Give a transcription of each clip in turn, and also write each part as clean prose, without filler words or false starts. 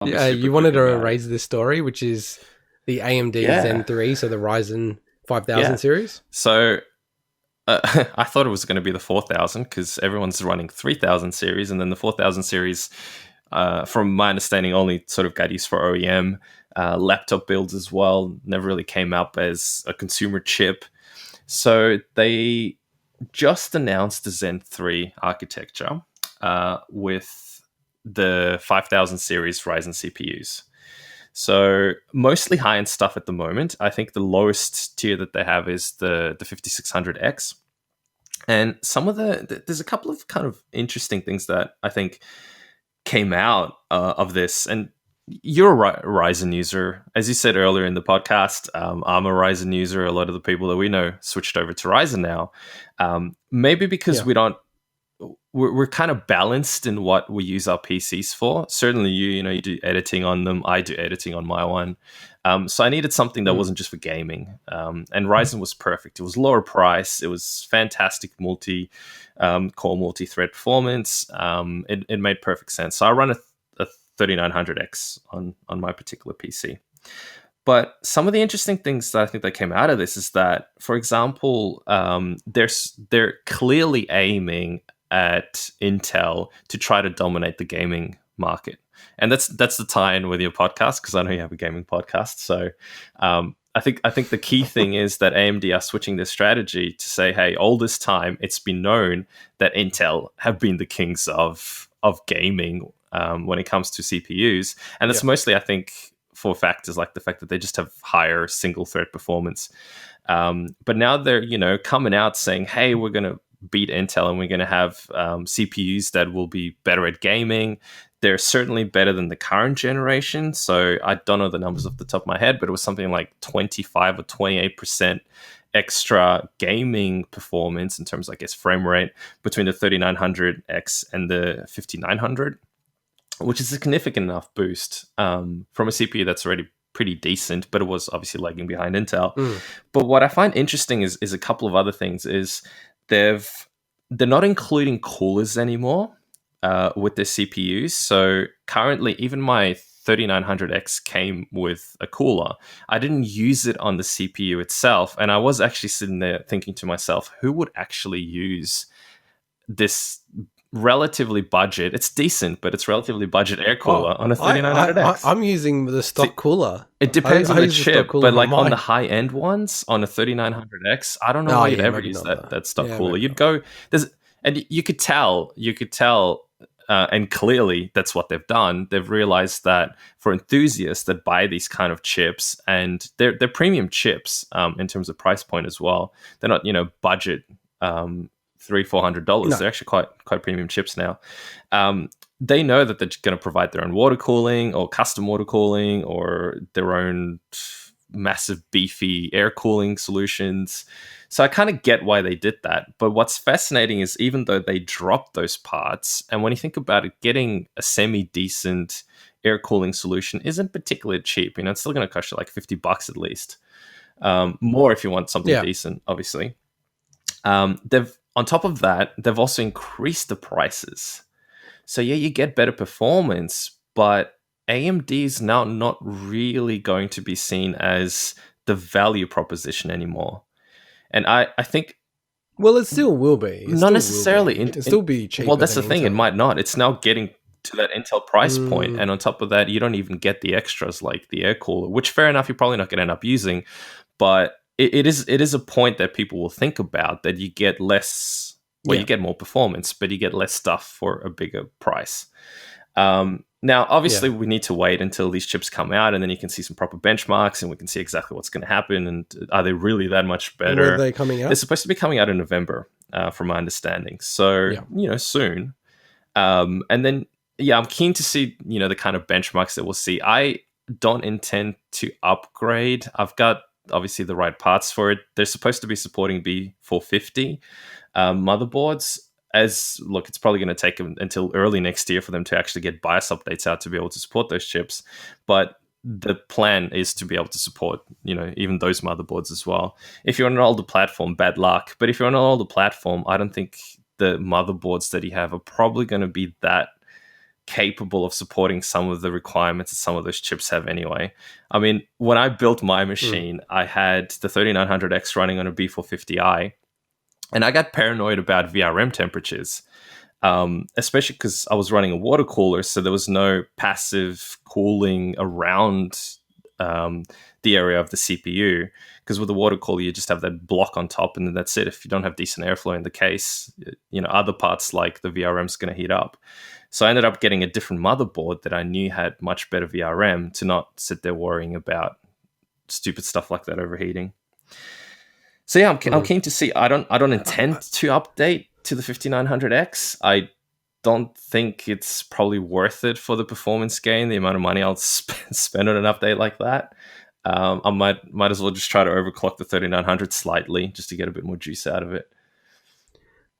I'll be Yeah, super you quick wanted to about it. raise this story, which is the AMD Zen Yeah, 3, so the Ryzen 5000 yeah. series. So I thought it was going to be the 4000 because everyone's running 3000 series, and then the 4000 series, from my understanding, only sort of got used for OEM laptop builds as well. Never really came up as a consumer chip. So they just announced the Zen 3 architecture with the 5000 series Ryzen CPUs. So mostly high-end stuff at the moment. I think the lowest tier that they have is the 5600X. And some of there's a couple of kind of interesting things that I think came out of this. And you're a Ryzen user. As you said earlier in the podcast, I'm a Ryzen user. A lot of the people that we know switched over to Ryzen now. Maybe because Yeah. we're kind of balanced in what we use our PCs for. Certainly, you do editing on them. I do editing on my one. So I needed something that Mm. wasn't just for gaming. And Ryzen was perfect. It was lower price. It was fantastic core multi-thread performance. It made perfect sense. So I run a 3900X on my particular PC. But some of the interesting things that I think that came out of this is that, for example, they're clearly aiming at Intel to try to dominate the gaming market, and that's the tie-in with your podcast because I know you have a gaming podcast. So I think the key thing is that AMD are switching their strategy to say, hey, all this time it's been known that Intel have been the kings of gaming when it comes to CPUs, and Yeah. that's mostly I think for factors like the fact that they just have higher single thread performance. But now they're coming out saying, "Hey, we're going to beat Intel, and we're going to have CPUs that will be better at gaming." They're certainly better than the current generation. So I don't know the numbers off the top of my head, but it was something like 25 or 28% extra gaming performance in terms of, I guess, frame rate between the 3900X and the 5900, which is a significant enough boost from a CPU that's already pretty decent, but it was obviously lagging behind Intel. Mm. But what I find interesting is a couple of other things. Is they've they're not including coolers anymore with their CPUs. So currently, even my 3900X came with a cooler. I didn't use it on the CPU itself, and I was actually sitting there thinking to myself, who would actually use this relatively budget? It's decent, but it's relatively budget air Oh, cooler on a I 3900X. I'm using the See, stock cooler. it I, depends on I the use the stock chip, cooler but on like on the mine. high end ones on a 3900X, I don't know Oh why you'd yeah, ever maybe use not that though. that stock Yeah, cooler. maybe You'd not. go there's and you could tell, and clearly that's what they've done. They've realized that for enthusiasts that buy these kind of chips, and they're premium chips in terms of price point as well. They're not budget $300-400. No. They're actually quite premium chips now. They know that they're going to provide their own water cooling or custom water cooling or their own massive beefy air cooling solutions. So I kind of get why they did that. But what's fascinating is even though they dropped those parts, and when you think about it, getting a semi decent air cooling solution isn't particularly cheap. It's still going to cost you like $50 at least. More if you want something Yeah. decent, obviously. They've on top of that, they've also increased the prices. So yeah, you get better performance, but AMD is now not really going to be seen as the value proposition anymore. And I think Well, it still will be. It not still will be. necessarily It'll still be well, cheaper that's than the thing, it Intel. might not. It's now getting to that Intel price point, Mm, and on top of that, you don't even get the extras like the air cooler, which fair enough, you're probably not going to end up using, but it is a point that people will think about, that you get less, well, you yeah. get more performance, but you get less stuff for a bigger price. Now, obviously, Yeah. we need to wait until these chips come out, and then you can see some proper benchmarks, and we can see exactly what's going to happen, and are they really that much When are better? they coming They're out? supposed to be coming out in November, from my understanding. So, Yeah. soon. And then, yeah, I'm keen to see, the kind of benchmarks that we'll see. I don't intend to upgrade. I've got obviously the right parts for it. They're supposed to be supporting B450 motherboards. As look, it's probably going to take them until early next year for them to actually get BIOS updates out to be able to support those chips. But the plan is to be able to support, even those motherboards as well. If you're on an older platform, bad luck. But if you're on an older platform, I don't think the motherboards that you have are probably going to be that capable of supporting some of the requirements that some of those chips have anyway. I mean, when I built my machine, I had the 3900X running on a B450i, and I got paranoid about VRM temperatures, especially because I was running a water cooler, so there was no passive cooling around the area of the CPU. Because with a water cooler, you just have that block on top, and then that's it. If you don't have decent airflow in the case, other parts like the VRM is going to heat up. So I ended up getting a different motherboard that I knew had much better VRM to not sit there worrying about stupid stuff like that overheating. So yeah, I'm keen to see. I don't intend to update to the 5900X. I don't think it's probably worth it for the performance gain, the amount of money I'll spend on an update like that. I might as well just try to overclock the 3900 slightly just to get a bit more juice out of it.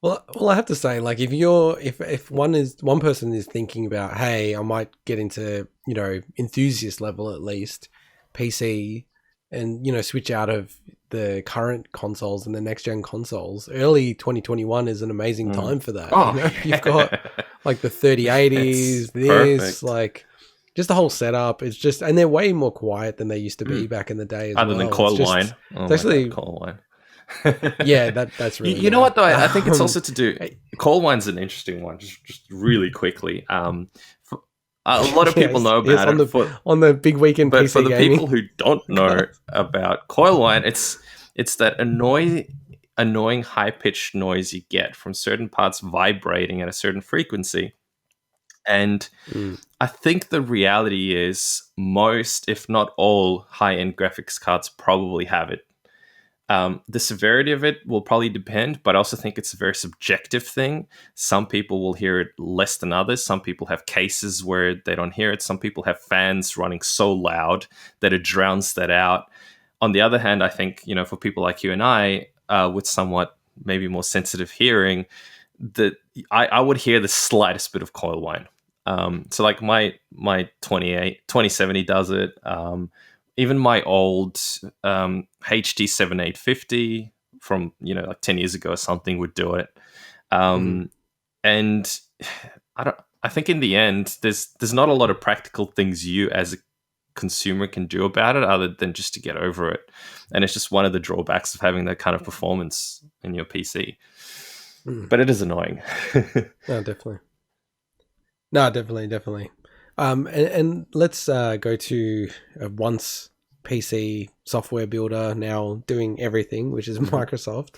Well, I have to say, like, if one person is thinking about, hey, I might get into, enthusiast level at least, PC, and switch out of the current consoles and the next gen consoles, early 2021 is an amazing time for that. Oh, You've got like the 3080s, perfect. like just the whole setup. It's just, and they're way more quiet than they used to be back in the day. Other than coil wine, it's actually coil wine. Yeah, that's really. You know what though? I think it's also to do. Coil wine's an interesting one. Just really quickly. A lot of people know about it on the big weekend. But PC for the gaming. people who don't know about coil wine, it's that annoying high pitched noise you get from certain parts vibrating at a certain frequency. And I think the reality is most, if not all, high end graphics cards probably have it. The severity of it will probably depend, but I also think it's a very subjective thing. Some people will hear it less than others. Some people have cases where they don't hear it. Some people have fans running so loud that it drowns that out. On the other hand, I think, for people like you and I, with somewhat maybe more sensitive hearing, that I would hear the slightest bit of coil whine. So like my 2070 does it. Even my old HD 7850 from like 10 years ago or something would do it. And I think in the end there's not a lot of practical things you as a consumer can do about it other than just to get over it. And it's just one of the drawbacks of having that kind of performance in your PC. But it is annoying. No, definitely. And let's go to once PC software builder, now doing everything, which is Microsoft.